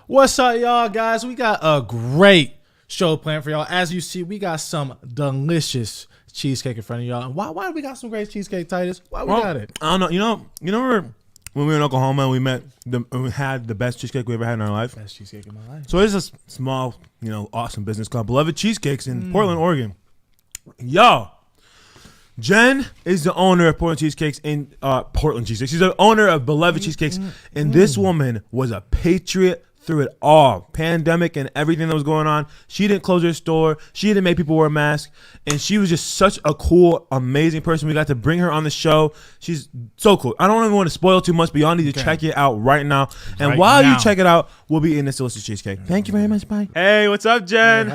What's up, y'all, guys? We got a great show planned for y'all. As you see, we got some delicious cheesecake in front of y'all. Why do we got some great cheesecake, Titus? Why we got it? I don't know. You know when we were in Oklahoma and we had the best cheesecake we ever had in our life? Best cheesecake in my life. So it's a small, awesome business called Beloved Cheesecakes in Portland, Oregon. Yo, Jen is the owner of Portland Cheesecakes in Portland Cheesecakes. She's the owner of Beloved Cheesecakes, and this woman was a patriot through it all. Pandemic and everything that was going on. She didn't close her store. She didn't make people wear masks, and she was just such a cool, amazing person. We got to bring her on the show. She's so cool. I don't even want to spoil too much, but y'all need to check it out right now. And while you check it out, we'll be eating this delicious cheesecake. Thank you very much. Bye. Hey, what's up, Jen?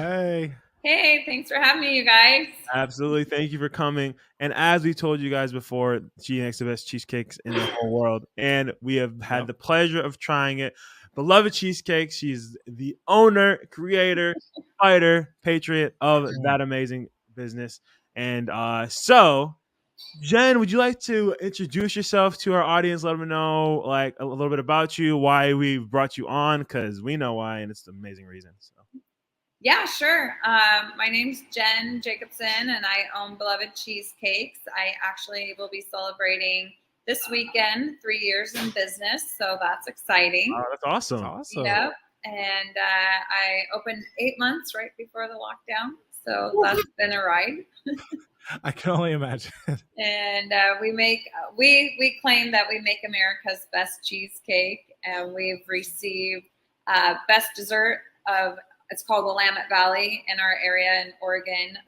Hey, thanks for having me, you guys. Absolutely. Thank you for coming. And as we told you guys before, she makes the best cheesecakes in the whole world. And we have had the pleasure of trying it. Beloved Cheesecake. She's the owner, creator, fighter, patriot of that amazing business. And so, Jen, would you like to introduce yourself to our audience? Let them know like a little bit about you, why we brought you on, because we know why, and it's an amazing reason. So. Yeah, sure. My name's Jen Jacobson, and I own Beloved Cheesecakes. I actually will be celebrating this weekend 3 years in business, so that's exciting. Oh, that's awesome. Yep. And I opened 8 months right before the lockdown, so that's been a ride. I can only imagine. And we claim that we make America's best cheesecake, and we've received best dessert of. It's called Willamette Valley in our area in Oregon,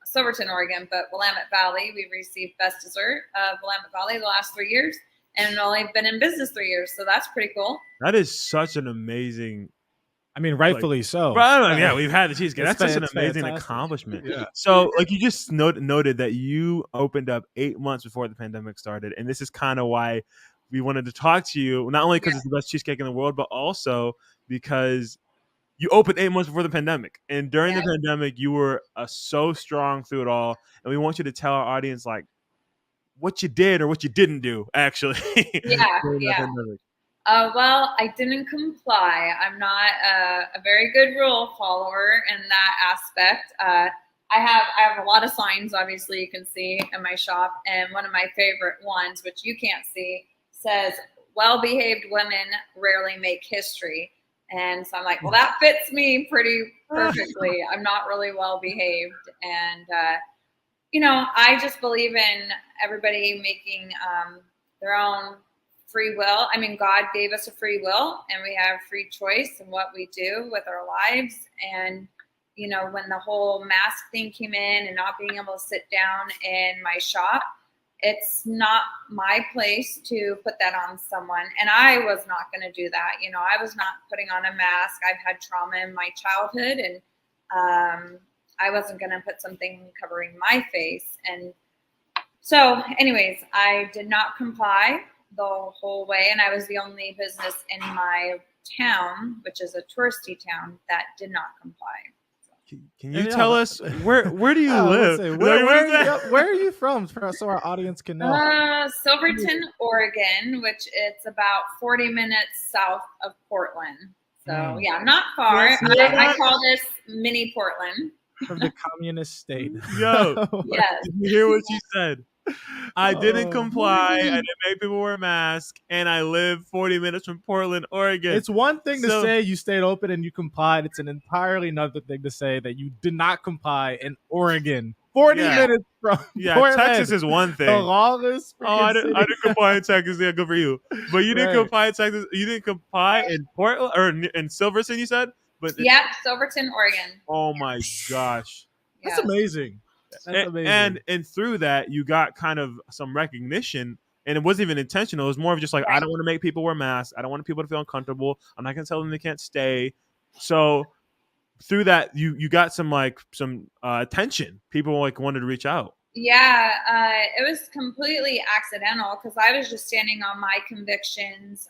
Silverton, Oregon, but Willamette Valley, we've received best dessert of Willamette Valley the last 3 years, and only been in business 3 years, so that's pretty cool. That is such an amazing, rightfully so. Yeah, we've had the cheesecake. That's such an amazing accomplishment. Yeah. So, like you just noted that you opened up 8 months before the pandemic started, and this is kind of why we wanted to talk to you, not only because it's the best cheesecake in the world, but also because you opened 8 months before the pandemic, and during the pandemic, you were so strong through it all. And we want you to tell our audience like what you did or what you didn't do, actually. Well, I didn't comply. I'm not a very good rule follower in that aspect. I have a lot of signs, obviously, you can see in my shop, and one of my favorite ones, which you can't see, says, "Well-behaved women rarely make history." And so I'm like, well, that fits me pretty perfectly. I'm not really well behaved. And, I just believe in everybody making their own free will. I mean, God gave us a free will, and we have free choice in what we do with our lives. And, when the whole mask thing came in and not being able to sit down in my shop, it's not my place to put that on someone. And I was not going to do that. I was not putting on a mask. I've had trauma in my childhood, and I wasn't going to put something covering my face. And so anyways, I did not comply the whole way. And I was the only business in my town, which is a touristy town, that did not comply. Can you tell us where do you live? Say, where are you from, so our audience can know? Silverton, Oregon, which it's about 40 minutes south of Portland. So not far. I call this mini Portland. From the communist state. Yo, yes. Did you hear what she said? I didn't comply. I didn't make people wear masks, and I live 40 minutes from Portland, Oregon. It's one thing to say you stayed open and you complied. It's an entirely another thing to say that you did not comply in Oregon. 40 minutes from Portland. Texas is one thing. The longest. I didn't comply in Texas. Yeah, good for you. But you didn't comply in Texas. You didn't comply in Portland or in Silverton, you said? Silverton, Oregon. Oh my gosh. That's amazing. That's amazing. And through that, you got kind of some recognition, and it wasn't even intentional. It was more of just like, I don't want to make people wear masks. I don't want people to feel uncomfortable. I'm not going to tell them they can't stay. So through that, you got some attention. People wanted to reach out. Yeah, it was completely accidental because I was just standing on my convictions.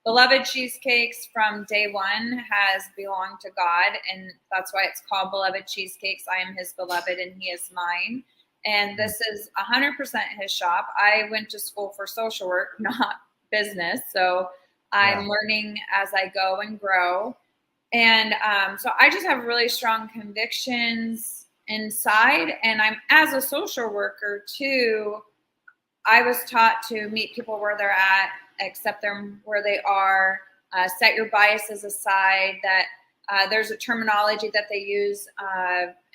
Beloved Cheesecakes from day one has belonged to God, and that's why it's called Beloved Cheesecakes. I am his beloved and he is mine. And this is 100% his shop. I went to school for social work, not business. So I'm learning as I go and grow. And so I just have really strong convictions inside. And I'm, as a social worker too, I was taught to meet people where they're at, accept them where they are, set your biases aside, that there's a terminology that they use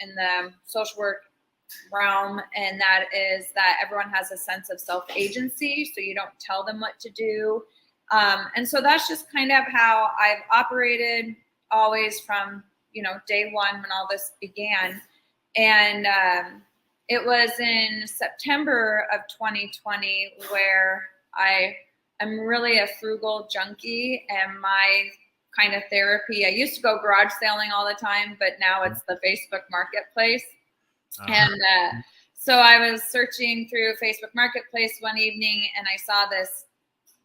in the social work realm, and that is that everyone has a sense of self-agency, so you don't tell them what to do. And so that's just kind of how I've operated always from, day one when all this began. And it was in September of 2020 where I'm really a frugal junkie, and my kind of therapy, I used to go garage sailing all the time, but now it's the Facebook Marketplace. And so I was searching through Facebook Marketplace one evening, and I saw this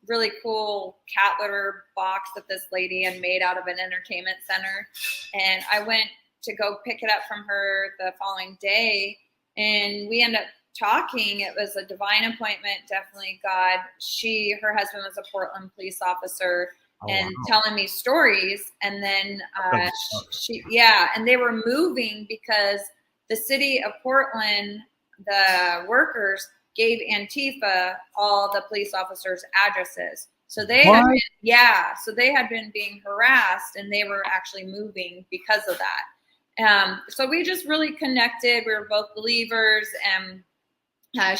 really cool cat litter box that this lady had made out of an entertainment center. And I went to go pick it up from her the following day, and we ended up talking. It was a divine appointment, definitely God. Her husband was a Portland police officer, telling me stories. And then and they were moving because the city of Portland, the workers gave Antifa all the police officers' addresses. So they had been being harassed, and they were actually moving because of that. So we just really connected. We were both believers, and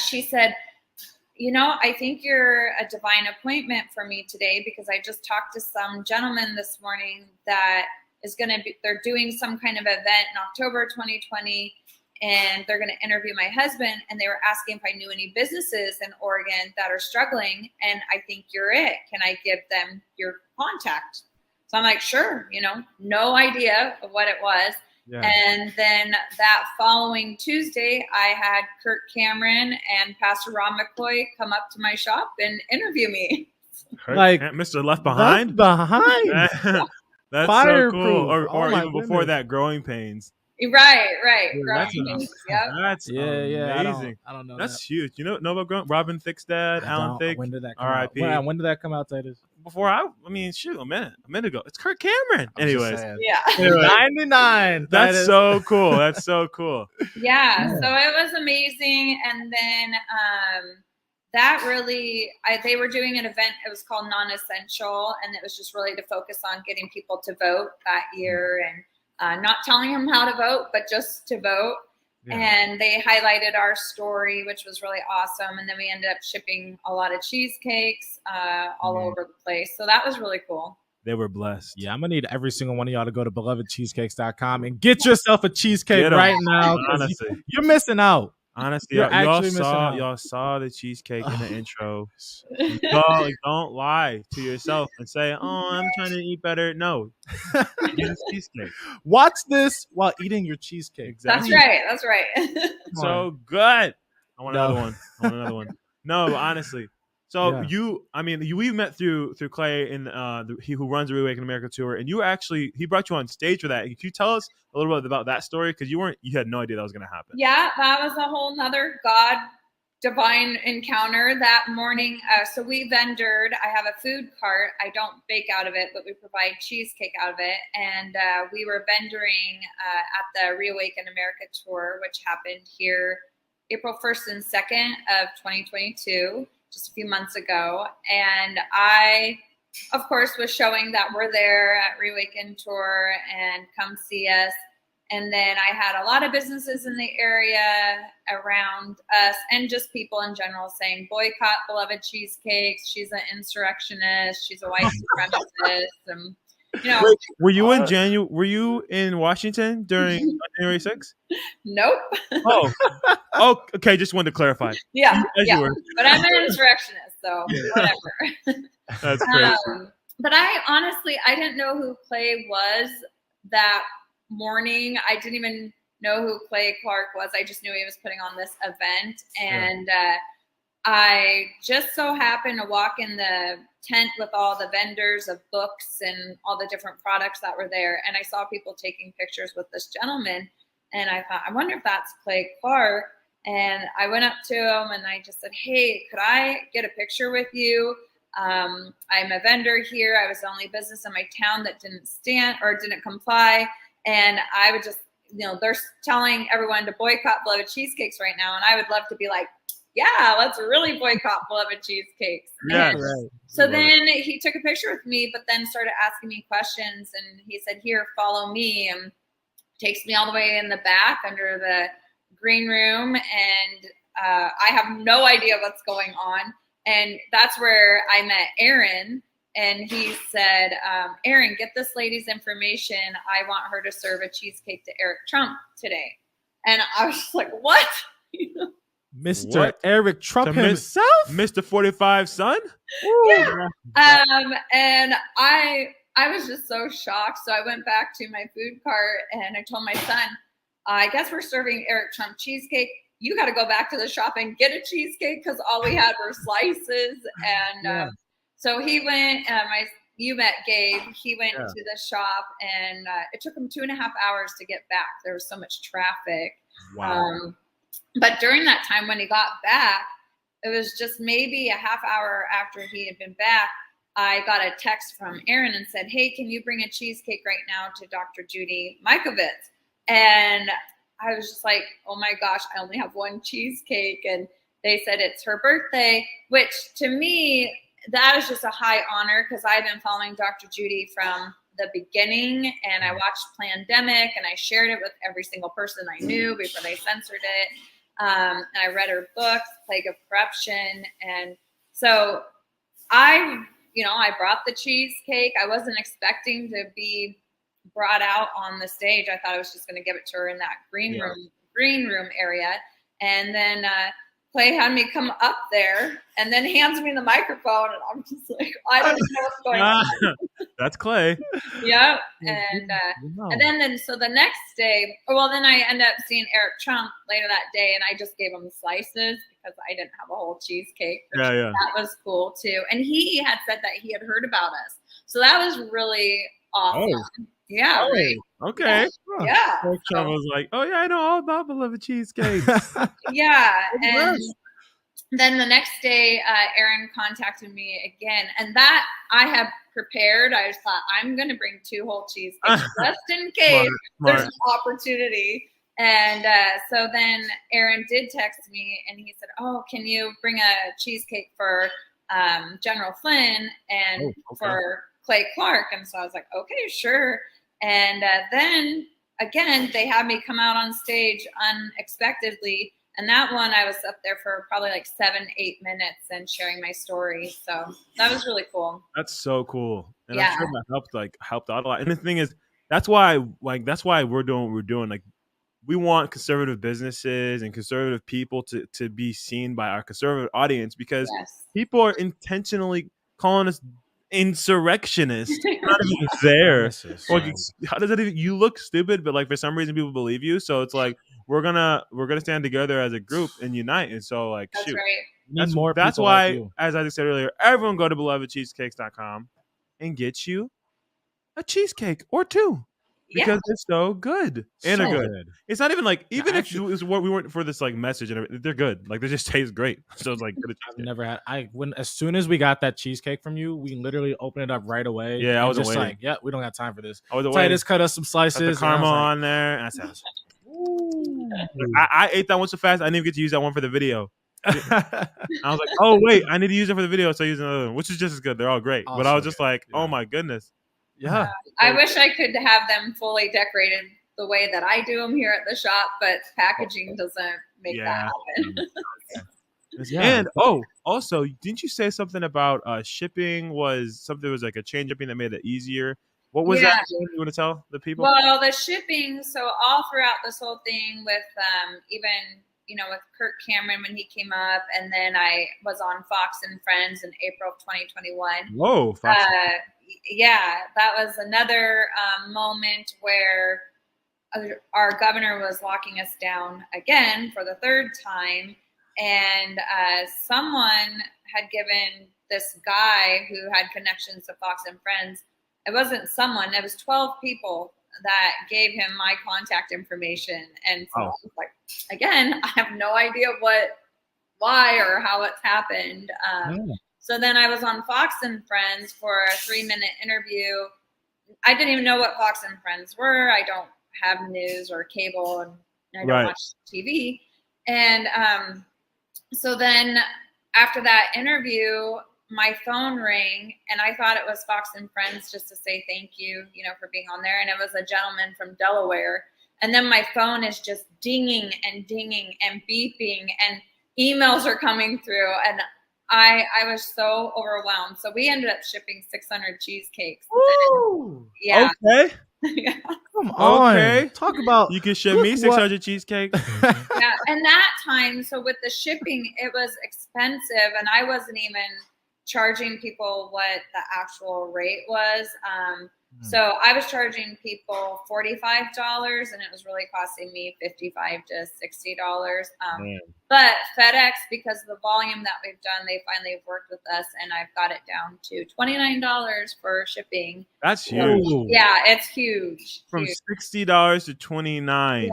she said, I think you're a divine appointment for me today, because I just talked to some gentleman this morning that is they're doing some kind of event in October 2020, and they're going to interview my husband, and they were asking if I knew any businesses in Oregon that are struggling, and I think you're it. Can I give them your contact? So I'm like, sure, no idea of what it was. Yeah. And then that following Tuesday, I had Kirk Cameron and Pastor Ron McCoy come up to my shop and interview me. Like Mr. Left Behind? That's Fireproof. So cool. Or even before that, Growing Pains. Right. That's amazing. I don't know. That's huge. Know about Robin Thicke's dad, Alan Thicke? When did that come out? When did that come out, Titus? Before a minute ago. It's Kirk Cameron. Anyways. Yeah. Anyway, 99. That's so cool. That's so cool. Yeah. So it was amazing. And then that really, they were doing an event. It was called Non-Essential. And it was just really to focus on getting people to vote that year, and not telling them how to vote, but just to vote. Yeah. And they highlighted our story, which was really awesome. And then we ended up shipping a lot of cheesecakes all over the place. So that was really cool. They were blessed. Yeah, I'm going to need every single one of y'all to go to belovedcheesecakes.com and get yourself a cheesecake right now. Honestly. You're missing out. Honestly, y'all saw the cheesecake in the intro. Don't lie to yourself and say, "Oh, I'm trying to eat better." No, get a cheesecake. Watch this while eating your cheesecake. Exactly. That's right. So good. I want another one. No, honestly. So we met through Clay and he who runs the Reawaken America tour, and he brought you on stage for that. Can you tell us a little bit about that story? Because you had no idea that was going to happen. Yeah, that was a whole nother God divine encounter that morning. So we vendored. I have a food cart. I don't bake out of it, but we provide cheesecake out of it. And we were vendoring at the Reawaken America tour, which happened here April 1st and 2nd of 2022. Just a few months ago. And I, of course, was showing that we're there at Reawaken Tour and come see us. And then I had a lot of businesses in the area around us, and just people in general saying, boycott Beloved Cheesecakes. She's an insurrectionist. She's a white supremacist. And, Wait, were you in Washington during January 6th? Nope. Oh, okay. Just wanted to clarify. Yeah. But I'm an insurrectionist, so whatever. That's crazy. But I didn't know who Clay was that morning. I didn't even know who Clay Clark was. I just knew he was putting on this event, and I just so happened to walk in the tent with all the vendors of books and all the different products that were there. And I saw people taking pictures with this gentleman. And I thought, I wonder if that's Clay Clark. And I went up to him and I just said, hey, could I get a picture with you? I'm a vendor here. I was the only business in my town that didn't comply. And I would just, they're telling everyone to boycott beloved cheesecakes right now. And I would love to be like, yeah, let's really boycott beloved cheesecakes. Yeah, And right. so then he took a picture with me, but then started asking me questions. And he said, here, follow me. And takes me all the way in the back under the green room. And I have no idea what's going on. And that's where I met Aaron. And he said, Aaron, get this lady's information. I want her to serve a cheesecake to Eric Trump today. And I was just like, what? Mr. What? Eric Trump To himself? Mr. 45 son? Yeah. And I was just so shocked. So I went back to my food cart and I told my son, I guess we're serving Eric Trump cheesecake. You got to go back to the shop and get a cheesecake because all we had were slices. And so he went, you met Gabe. He went to the shop and it took him 2.5 hours to get back. There was so much traffic. Wow. But during that time when he got back, it was just maybe a half hour after he had been back, I got a text from Aaron and said, hey, can you bring a cheesecake right now to Dr. Judy Mikovits? And I was just like, oh my gosh, I only have one cheesecake. And they said it's her birthday, which to me, that is just a high honor because I've been following Dr. Judy from the beginning and I watched Plandemic and I shared it with every single person I knew before they censored it. And I read her books, Plague of Corruption. And so I brought the cheesecake. I wasn't expecting to be brought out on the stage. I thought I was just going to give it to her in that green room area. And then Clay had me come up there and then hands me the microphone. And I'm just like, I don't even know what's going on. That's Clay. Yep. And then so the next day, then I ended up seeing Eric Trump later that day, and I just gave him slices because I didn't have a whole cheesecake. That was cool too. And he had said that he had heard about us, so that was really awesome. Oh. Yeah. Right. Okay. Yeah. Trump was like, oh yeah, I know all about beloved cheesecakes. Yeah. And then the next day, Aaron contacted me again, and that I have prepared. I just thought I'm going to bring 2 whole cheesecakes just in case there's an opportunity. And so then Aaron did text me, and he said, "Oh, can you bring a cheesecake for General Flynn and for Clay Clark?" And so I was like, "Okay, sure." And then again, they had me come out on stage unexpectedly. And that one, I was up there for probably like 7-8 minutes and sharing my story. So that was really cool. That's so cool. And I'm sure that helped out a lot. And the thing is, that's why we're doing what we're doing. Like, we want conservative businesses and conservative people to be seen by our conservative audience because people are intentionally calling us insurrectionists. Not even there. How does that even? You look stupid, but like for some reason people believe you. So it's like we're gonna stand together as a group and unite. And so like that's right. That's why, like, as I said earlier, everyone go to belovedcheesecakes.com and get you a cheesecake or 2. Because they're so good and they're good. It's not even like if we weren't for this like message and everything, they're good. Like they just taste great. So it's like I've never had. As soon as we got that cheesecake from you, we literally opened it up right away. Yeah, I was just waiting. like, yeah, we don't have time for this. I was Titus cut us some slices. Got the caramel on there, and I said, I ate that one so fast I didn't even get to use that one for the video. I was like, oh wait, I need to use it for the video, so I used another one, which is just as good. They're all great, but I was just like, oh my goodness. Yeah. I wish I could have them fully decorated the way that I do them here at the shop, but packaging doesn't make that happen. And also, didn't you say something about shipping was like a chain shipping that made it easier? What was that you want to tell the people? Well, the shipping, so all throughout this whole thing with even with Kirk Cameron when he came up, and then I was on Fox and Friends in April of 2021. Whoa, Fox. That was another moment where our governor was locking us down again for the 3rd time, and someone had given this guy who had connections to Fox and Friends. It wasn't someone; it was 12 people that gave him my contact information, and so I was like, again, I have no idea why or how it's happened. So then I was on Fox and Friends for a 3-minute interview. I didn't even know what Fox and Friends were. I don't have news or cable, and I don't watch TV. And so then after that interview, my phone rang, and I thought it was Fox and Friends just to say thank you, for being on there. And it was a gentleman from Delaware. And then my phone is just dinging and beeping, and emails are coming through. And I was so overwhelmed. So we ended up shipping 600 cheesecakes. Woo! Yeah. Okay. Yeah. Come on. Okay. Talk about You can ship me 600 cheesecakes. Yeah. And that time, so with the shipping, it was expensive, and I wasn't even charging people what the actual rate was. So I was charging people $45, and it was really costing me $55 to $60. But FedEx, because of the volume that we've done, they finally have worked with us, and I've got it down to $29 for shipping. That's huge. Yeah, it's huge. From huge. $60 to $29.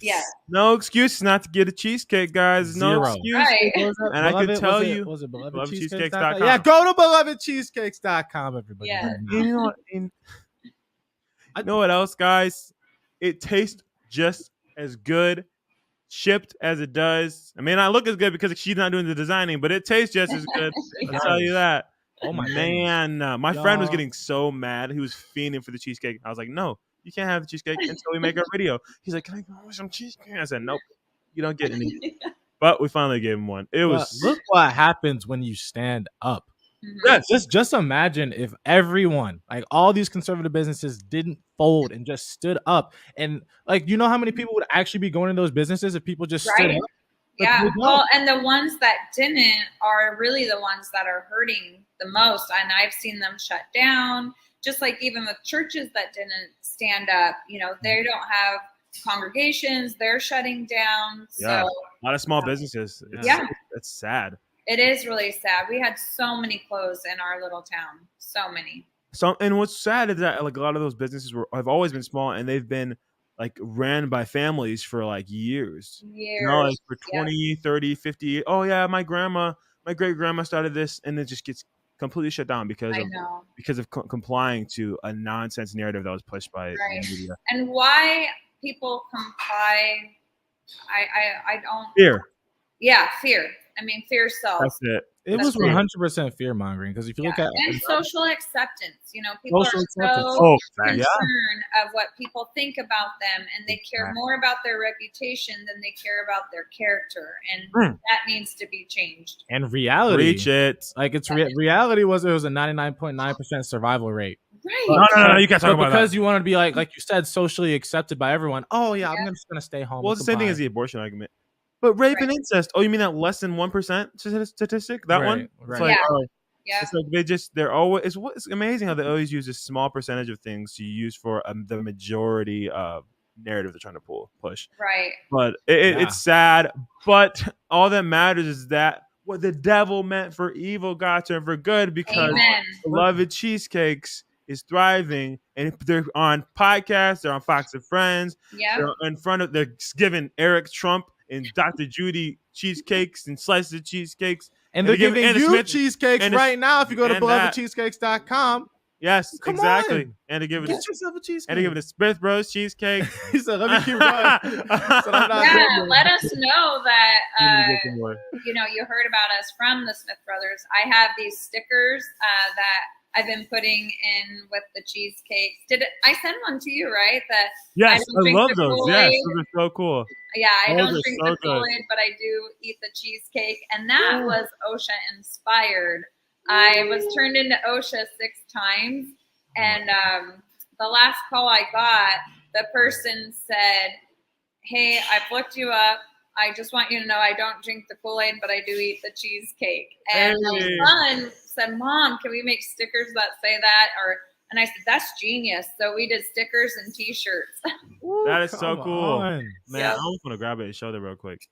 Yeah. No excuse not to get a cheesecake, guys. No Zero. excuse. Right. And I can tell you, was it belovedcheesecakes.com. Yeah, go to belovedcheesecakes.com, everybody. Yeah. You know what? I know what else, guys? It tastes just as good shipped as it does. It may not look as good because she's not doing the designing, but it tastes just as good. I'll tell you that. Oh my man. My friend was getting so mad. He was fiending for the cheesecake. I was like, no, you can't have the cheesecake until we make our video. He's like, can I go with some cheesecake? I said, nope, you don't get any. But we finally gave him one. Look what happens when you stand up. Mm-hmm. Just imagine if everyone, like all these conservative businesses, didn't fold and just stood up. And like, you know how many people would actually be going to those businesses if people just stood up? Yeah. Well, and the ones that didn't are really the ones that are hurting the most. And I've seen them shut down, just like even with churches that didn't stand up, they don't have congregations, they're shutting down. Yeah. So A lot of small businesses. It's sad. It is really sad. We had so many close in our little town. So many. And what's sad is that like a lot of those businesses have always been small, and they've been like ran by families for like years. Like for 20, 30, 50. Oh yeah, my great grandma started this, and it just gets completely shut down because of complying to a nonsense narrative that was pushed by the media. And why people comply, I don't. Fear. Yeah, fear. I mean, fear sells. That's it. It was 100% fear mongering because if you look at and social acceptance, people are so concerned of what people think about them, and they care more about their reputation than they care about their character, and that needs to be changed. And reality, reach it. Like it's reality was it was a 99.9% survival rate. Right. No, you can't talk about that. Because you want to be like you said, socially accepted by everyone. Oh yeah, I'm just gonna stay home. Well, it's the same thing as the abortion argument. But rape and incest. Oh, you mean that less than 1% statistic? That one? Right. Like, it's like they're always. It's amazing how they always use a small percentage of things to use for the majority of narrative they're trying to push. Right. But it's sad. But all that matters is that what the devil meant for evil got turned for good, because beloved cheesecakes is thriving, and they're on podcasts, they're on Fox and Friends, they're giving Eric Trump and Dr. Judy cheesecakes and slices of cheesecakes. And they're giving you cheesecakes right now if you go to belovedcheesecakes.com. Yes, exactly. And to give Get yourself a cheesecake. And to give it a SMITHBROS cheesecake. He said, let me keep going. Let us know that, you heard about us from the Smith Brothers. I have these stickers that I've been putting in with the cheesecakes. I send one to you, right? Yes, I love those. Yes, those are so cool. Yeah, I don't drink the Kool-Aid, but I do eat the cheesecake. And that was OSHA inspired. I was turned into OSHA 6 times. And the last call I got, the person said, hey, I've looked you up. I just want you to know I don't drink the Kool-Aid, but I do eat the cheesecake. And my son said, Mom, can we make stickers that say that? And I said, that's genius. So we did stickers and T-shirts. That is so cool. Man, I almost want to grab it and show them real quick.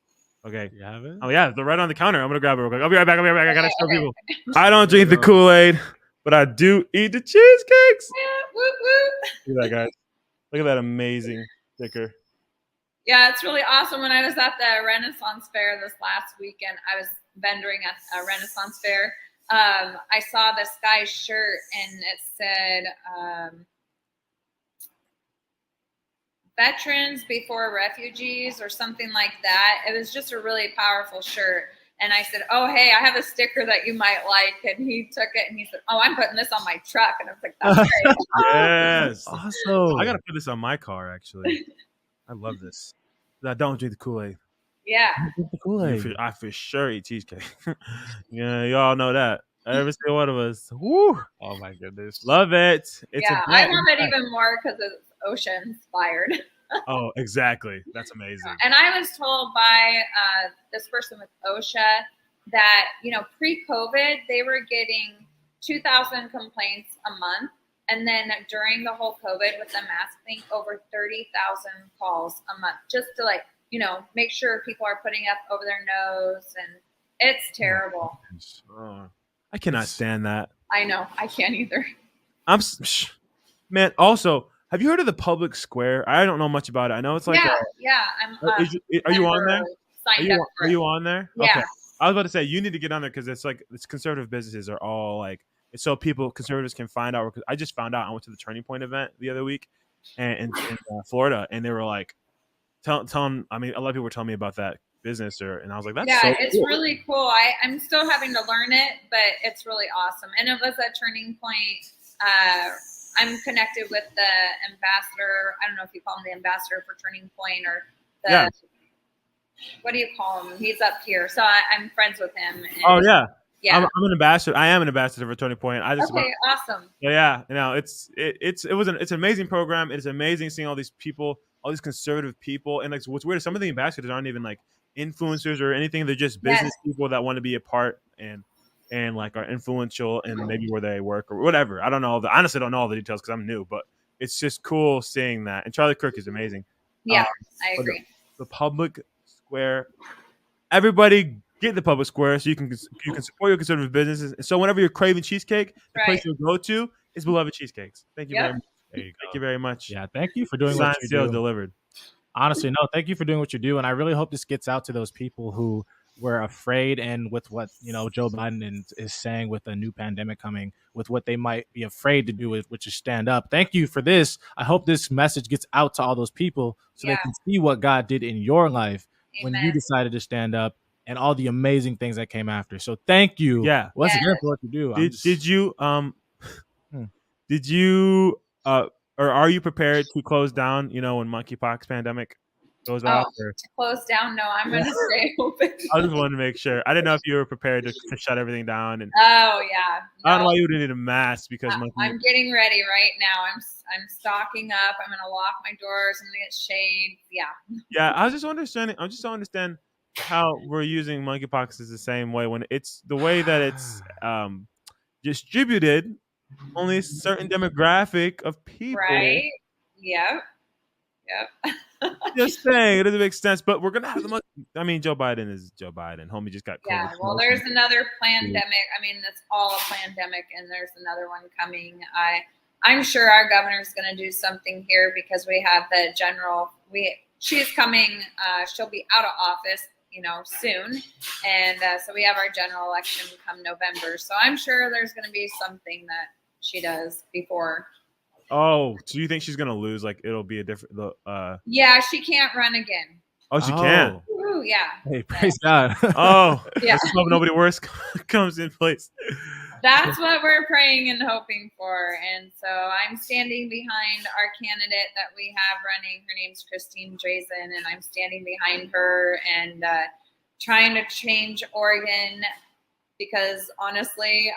Okay. You have it? Oh, yeah. They're right on the counter. I'm going to grab it real quick. I'll be right back. I got to show people. I don't drink the Kool-Aid, but I do eat the cheesecakes. Yeah, whoop, whoop. Look at that, guys. Look at that amazing sticker. Yeah, it's really awesome. When I was at the Renaissance Fair this last weekend, I was vendoring at a Renaissance Fair. I saw this guy's shirt and it said veterans before refugees or something like that. It was just a really powerful shirt. And I said, oh, hey, I have a sticker that you might like. And he took it and he said, oh, I'm putting this on my truck. And I was like, that's great. Yes. Awesome. I got to put this on my car, actually. I love this. I don't drink the Kool-Aid. Yeah. I for sure eat cheesecake. Yeah, y'all know that. Every single one of us. Woo! Oh my goodness. Love it. It's yeah, I love it even more because it's OSHA inspired. Oh, exactly. That's amazing. And I was told by this person with OSHA that, pre-COVID, they were getting 2,000 complaints a month. And then during the whole COVID with the mask thing, over 30,000 calls a month just to make sure people are putting up over their nose. And it's terrible. I cannot stand that. I know. I can't either. Man, also, have you heard of the public square? I don't know much about it. I know it's like I'm are you on there? Are you on there? Yeah. Okay. I was about to say you need to get on there because it's like it's conservative businesses are all like so conservatives can find out. I just found out I went to the Turning Point event the other week in Florida, and they were like telling. I mean, a lot of people were telling me about that business, and I was like, that's it's cool. really cool. I'm still having to learn it, but it's really awesome. And it was a Turning Point. I'm connected with the ambassador. I don't know if you call him the ambassador for Turning Point or the what do you call him? He's up here, so I'm friends with him. And, yeah. I'm an ambassador. I am an ambassador for Turning Point. Awesome. Yeah. It's an amazing program. It's amazing seeing all these people, all these conservative people, and like what's weird is some of the ambassadors aren't even like influencers or anything. They're just business people that want to be a part and like are influential and maybe where they work or whatever. I don't know. Honestly, don't know all the details because I'm new, but it's just cool seeing that. And Charlie Kirk is amazing. Yeah, I agree. The public square. Everybody get the public square so you can support your conservative businesses. And so whenever you're craving cheesecake, the place you'll go to is Beloved Cheesecakes. Thank you very much. There you go. Thank you very much. Yeah, thank you for doing what you do. Delivered. Honestly, no, thank you for doing what you do. And I really hope this gets out to those people who were afraid, and with what Joe Biden is saying with a new pandemic coming, with what they might be afraid to do, which is stand up. Thank you for this. I hope this message gets out to all those people so they can see what God did in your life when you decided to stand up and all the amazing things that came after. So thank you once again for what you do. Did you or are you prepared to close down, when monkeypox pandemic goes off? To close down? No, I'm going to stay open. I just wanted to make sure. I didn't know if you were prepared to shut everything down. And oh, yeah. No. I don't know why you would need a mask because I'm getting ready right now. I'm stocking up. I'm going to lock my doors. I'm going to get shades. Yeah. Yeah, I just don't understand how we're using monkeypox is the same way when it's the way that it's distributed. Only a certain demographic of people. Right. Yep. Just saying, it doesn't make sense. But we're gonna have the most. I mean, Joe Biden is Joe Biden. Homie just got COVID. Yeah. Well, there's another pandemic. I mean, it's all a pandemic, and there's another one coming. I'm sure our governor's going to do something here because we have the general. She's coming. She'll be out of office, soon, and so we have our general election come November. So I'm sure there's going to be something that she does before. Oh, so you think she's gonna lose? Like it'll be a different. Yeah, she can't run again. Oh, she can. Ooh, yeah. Hey, praise God. Oh, yeah. Let's hope nobody worse comes in place. That's what we're praying and hoping for. And so I'm standing behind our candidate that we have running. Her name's Christine Drazen, and I'm standing behind her and trying to change Oregon because honestly,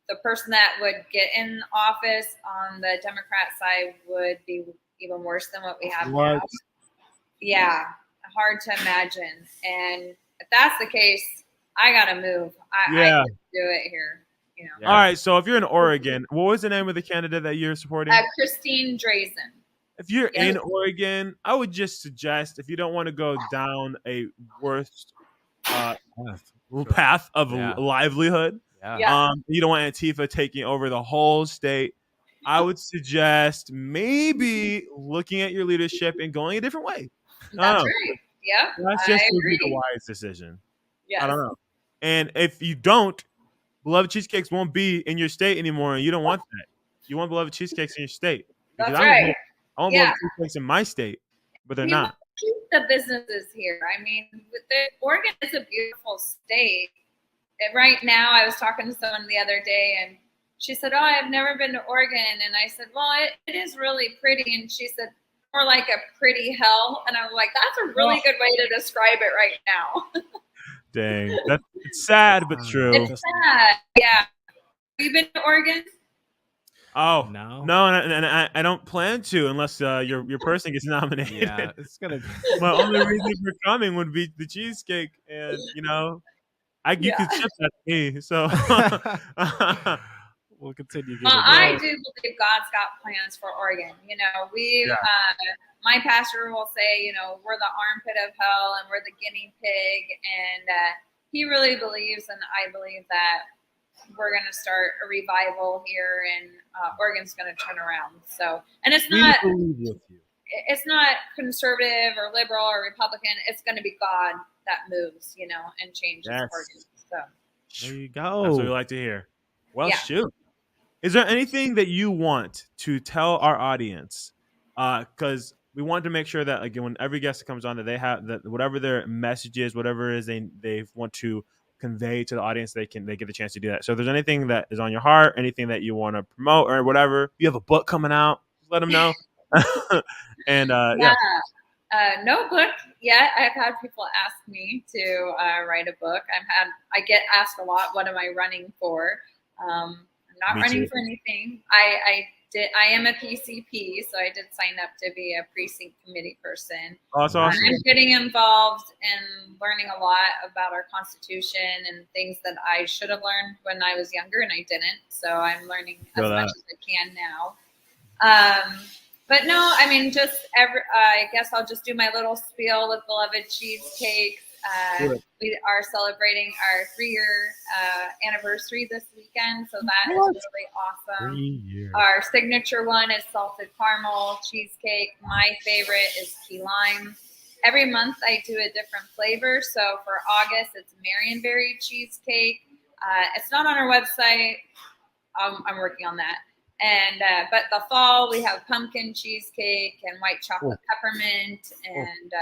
the person that would get in office on the Democrat side would be even worse than what we have now. Yeah, hard to imagine. And if that's the case, I gotta move. I can't do it here. All right. So if you're in Oregon, what was the name of the candidate that you're supporting? Christine Drazen. If you're in Oregon, I would just suggest if you don't want to go down a worst path of livelihood. You don't want Antifa taking over the whole state. I would suggest maybe looking at your leadership and going a different way. That's right. Yeah. That's just the wise decision. Yes. I don't know. And if you don't, Beloved Cheesecakes won't be in your state anymore, and you don't want that. You want Beloved Cheesecakes in your state. Because That's right. I want Beloved Cheesecakes in my state, but they're not. Keep the businesses here. I mean, Oregon is a beautiful state. Right now, I was talking to someone the other day, and she said, "Oh, I've never been to Oregon." And I said, "Well, it is really pretty." And she said, "More like a pretty hell." And I was like, "That's a really good way to describe it right now." Dang, it's sad but true. It's sad. Yeah. Have you been to Oregon? Oh no, and I don't plan to unless your person gets nominated. Yeah, it's gonna. My only reason for coming would be the cheesecake, and you could ship that to me. So we'll continue. I do believe God's got plans for Oregon. My pastor will say, we're the armpit of hell and we're the guinea pig, and he really believes, and I believe that we're going to start a revival here, and Oregon's going to turn around. So, and it's not conservative or liberal or Republican. It's going to be God that moves, and changes Oregon. So there you go. That's what we like to hear. Well, shoot. Is there anything that you want to tell our audience? Because we want to make sure that, again, when every guest comes on, that they have that whatever their message is, whatever it is they want to convey to the audience, they get the chance to do that. So if there's anything that is on your heart, anything that you want to promote or whatever, you have a book coming out, let them know. And no book yet. I've had people ask me to write a book. I get asked a lot, what am I running for? I'm not running for anything. I am a PCP, so I did sign up to be a precinct committee person. Oh, that's awesome. I'm getting involved in learning a lot about our Constitution and things that I should have learned when I was younger, and I didn't. So I'm learning as much as I can now. But no, I mean, I guess I'll just do my little spiel with Beloved Cheesecake. We are celebrating our 3-year anniversary this weekend, so that is really awesome. 3 years. Our signature one is salted caramel cheesecake. My favorite is key lime. Every month I do a different flavor. So for August, it's Marionberry cheesecake. It's not on our website. I'm working on that. And but the fall we have pumpkin cheesecake and white chocolate peppermint, and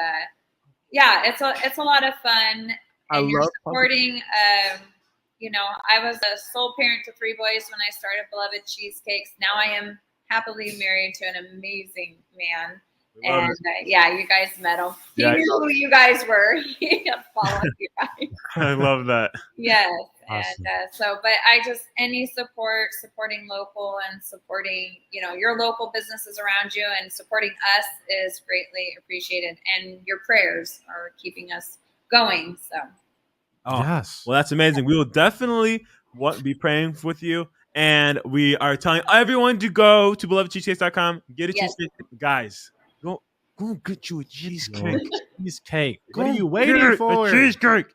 it's a lot of fun. And you're supporting. I was a sole parent to 3 boys when I started Beloved Cheesecakes. Now I am happily married to an amazing man. And you guys met him. He knew who you guys were. He followed you guys. I love that. Yes. Awesome. And but I just, any supporting local and supporting, your local businesses around you and supporting us is greatly appreciated. And your prayers are keeping us going. So. Oh, yes. Well, that's amazing. We will definitely be praying with you. And we are telling everyone to go to belovedcheesecakes.com, get a cheesecake. Guys, go get you a cheesecake. Cheesecake. What are you waiting for? A cheesecake.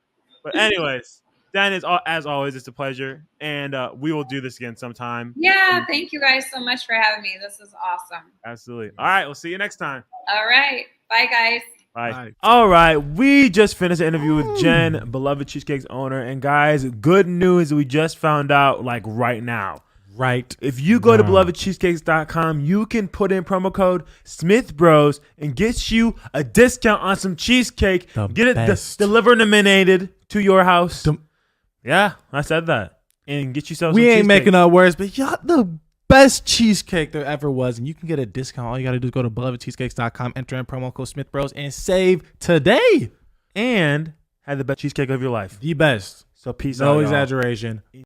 But anyways, Dan, as always, it's a pleasure. And we will do this again sometime. Yeah, thank you guys so much for having me. This is awesome. Absolutely. All right, we'll see you next time. All right. Bye, guys. Bye. All right, we just finished the interview with Jen, Beloved Cheesecakes owner. And guys, good news, we just found out right now. Right. If you go to belovedcheesecakes.com, you can put in promo code SMITHBROS and get you a discount on some cheesecake. Get it delivered and donated to your house. Yeah, I said that. And get yourself some cheesecake. We ain't making up words, but y'all the best cheesecake there ever was, and you can get a discount. All you got to do is go to belovedcheesecakes.com, enter in promo code SMITHBROS, and save today. And have the best cheesecake of your life. The best. So peace out. No exaggeration.